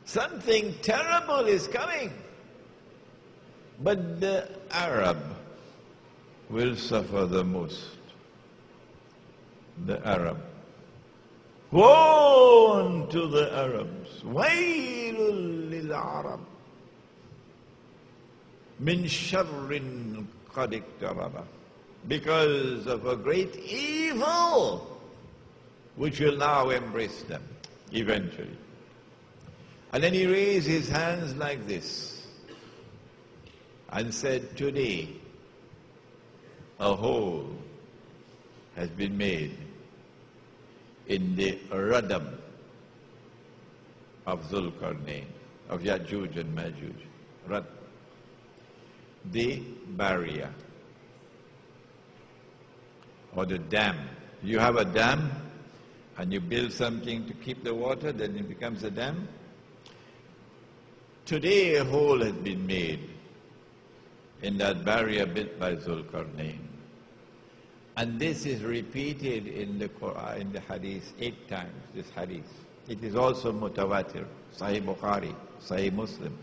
Something terrible is coming. But the Arab will suffer the most. The Arab. Woe to the Arabs. Wailul lil Arab. Min sharrin qad iktaraba. Because of a great evil which will now embrace them, eventually. And then he raised his hands like this and said, today a hole has been made in the radam of Zulkarnain, of Ya'juj and Ma'juj. Rad, the barrier or the dam. You have a dam and you build something to keep the water, then it becomes a dam. Today a hole has been made in that barrier built by Zulkarnain. And this is repeated in the Quran, in the Hadith, 8 times, this Hadith. It is also mutawatir, Sahih Bukhari, Sahih Muslim.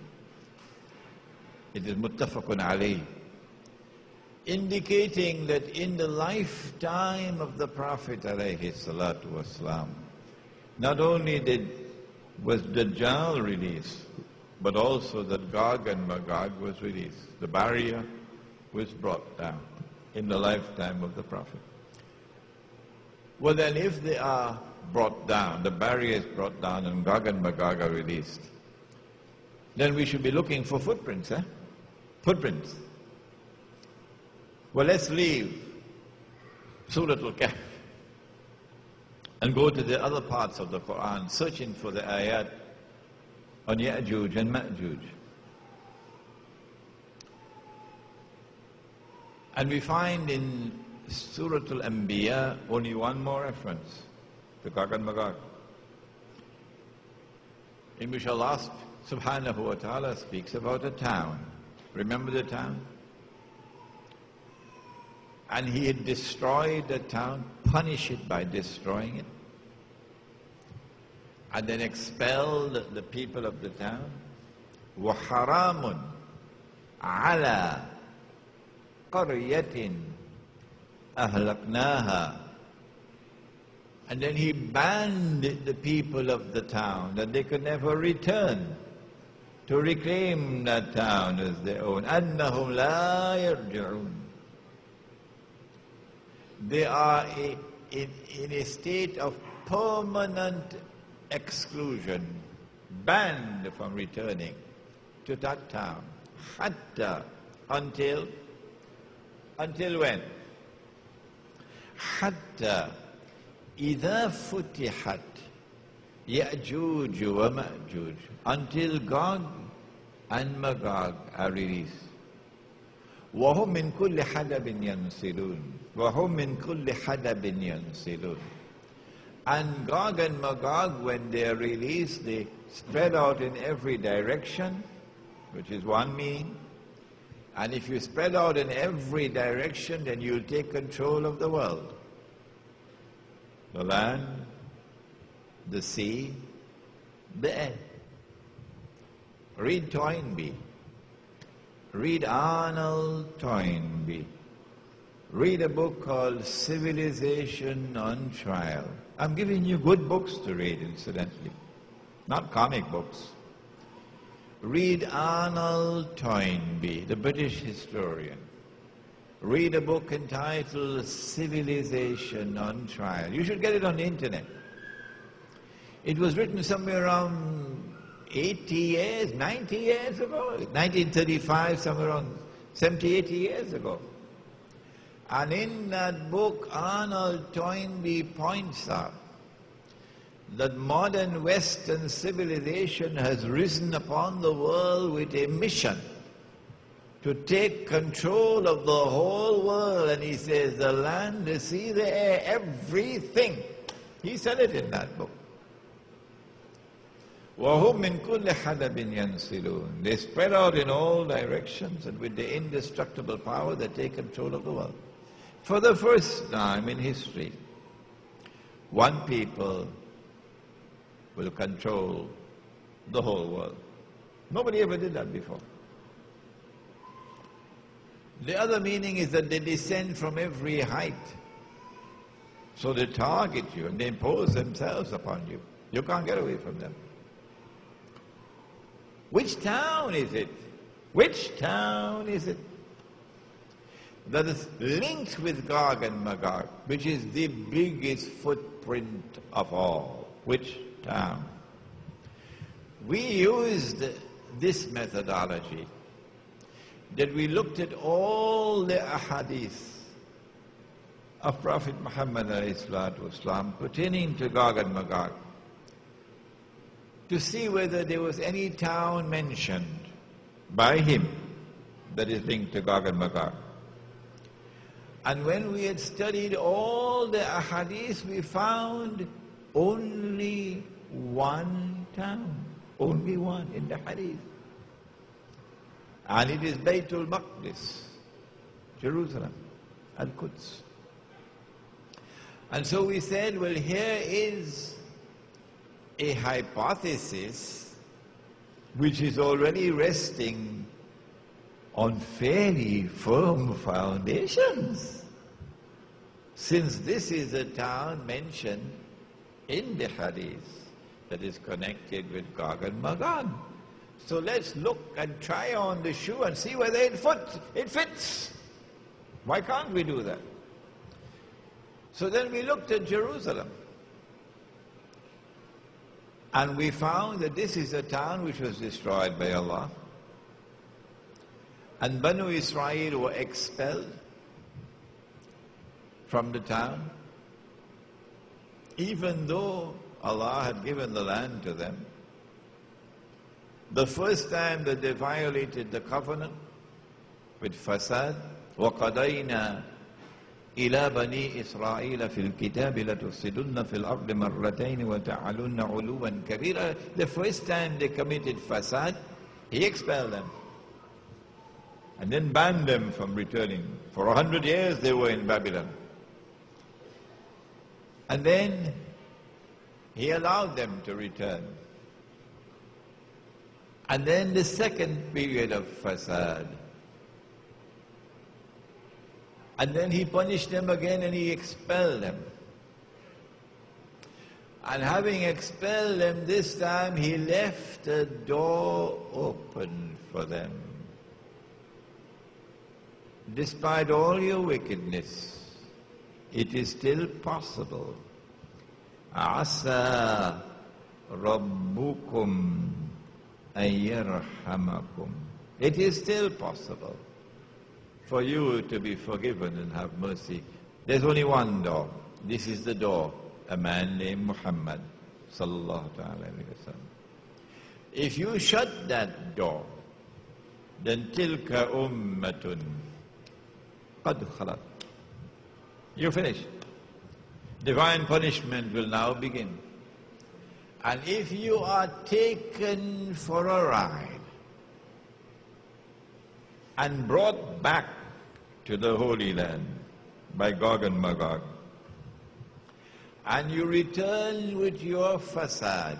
It is muttafaqun alayh, indicating that in the lifetime of the Prophet alayhi salatu wasalam, not only was Dajjal released, but also that Gog and Magog was released. The barrier was brought down in the lifetime of the Prophet. Well then, if they are brought down, the barrier is brought down and Gog and Magog are released, then we should be looking for footprints, eh? Footprints. Well, let's leave Surah Al-Kahf and go to the other parts of the Quran, searching for the ayat on Ya'juj and Ma'juj. And we find in Surah Al-Anbiya only one more reference to Gog and Magog, in which Allah subhanahu wa ta'ala speaks about a town. Remember the town? And he had destroyed the town, punished it by destroying it, and then expelled the people of the town. وَحَرَامٌ عَلَى قَرْيَةٍ أَهْلَقْنَاهَا. And then he banned the people of the town, that they could never return to reclaim that town as their own. أَنَّهُمْ لَا يَرْجِعُونَ. They are in a state of permanent exclusion, banned from returning to that town. Hatta, until when? Hatta إذا فتحت يأجوج ومأجوج, until Gog and Magog are released. وهم من كل حدب ينسلون. وهم من كل حدب ينسلون. And Gog and Magog, when they are released, they spread out in every direction, which is one meaning. And if you spread out in every direction, then you'll take control of the world. The land, the sea, the air. Read Toynbee. Read Arnold Toynbee. Read a book called Civilization on Trial. I'm giving you good books to read, incidentally, not comic books. Read Arnold Toynbee, the British historian. Read a book entitled Civilization on Trial. You should get it on the internet. It was written somewhere around 80 years, 90 years ago, 1935, somewhere around 70, 80 years ago. And in that book, Arnold Toynbee points out that modern Western civilization has risen upon the world with a mission to take control of the whole world. And he says, the land, the sea, the air, everything. He said it in that book. وَهُمْ مِنْ كُلِّ حَدَبٍ يَنْسِلُونَ. They spread out in all directions, and with the indestructible power they take control of the world. For the first time in history, one people will control the whole world. Nobody ever did that before. The other meaning is that they descend from every height. So they target you and they impose themselves upon you. You can't get away from them. Which town is it? Which town is it that is linked with Gog and Magog, which is the biggest footprint of all? Which town? We used this methodology, that we looked at all the ahadith of Prophet Muhammad ﷺ pertaining to Gog and Magog, to see whether there was any town mentioned by him that is linked to Gog and Magog. And when we had studied all the ahadith, we found only one town, only one in the hadith. And it is Baytul Maqdis, Jerusalem, Al-Quds. And so we said, well, here is a hypothesis which is already resting on fairly firm foundations, since this is a town mentioned in the hadith that is connected with Gog and Magog. So let's look and try on the shoe and see whether it fits. Why can't we do that? So then we looked at Jerusalem. And we found that this is a town which was destroyed by Allah. And Banu Israel were expelled from the town, even though Allah had given the land to them. The first time that they violated the covenant with fasad, وَقَضَيْنَا إِلَى بَنِي إِسْرَائِيلَ فِي الْكِتَابِ لَتُفْسِدُنَّ فِي الْأَرْضِ مَرَّتَيْنِ وَتَعَلُنَّ عُلُوًّا كَبِيرًا. The first time they committed fasad, He expelled them and then banned them from returning. For 100 years they were in Babylon. And then He allowed them to return. And then the second period of fasad. And then He punished them again and He expelled them. And having expelled them this time, He left a door open for them. Despite all your wickedness, it is still possible. Asa Rabbukum ayyarhamakum. It is still possible for you to be forgiven and have mercy. There's only one door. This is the door, a man named Muhammad sallallahu alaihi wasallam. If you shut that door, then tilka ummatun qad khalat. You're finished. Divine punishment will now begin. And if you are taken for a ride and brought back to the Holy Land by Gog and Magog, and you return with your fasad,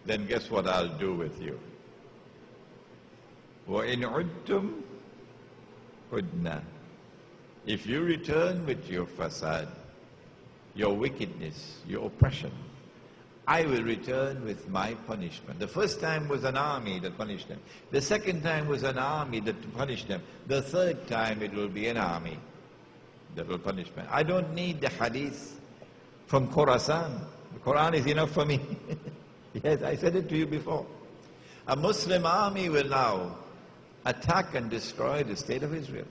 then guess what I'll do with you? وَإِنْ عُدْتُمْ عُدْنَا. If you return with your fasad, your wickedness, your oppression, I will return with my punishment. The first time was an army that punished them. The second time was an army that punished them. The third time it will be an army that will punish them. I don't need the hadith from Khorasan. The Quran is enough for me. Yes, I said it to you before. A Muslim army will now attack and destroy the state of Israel.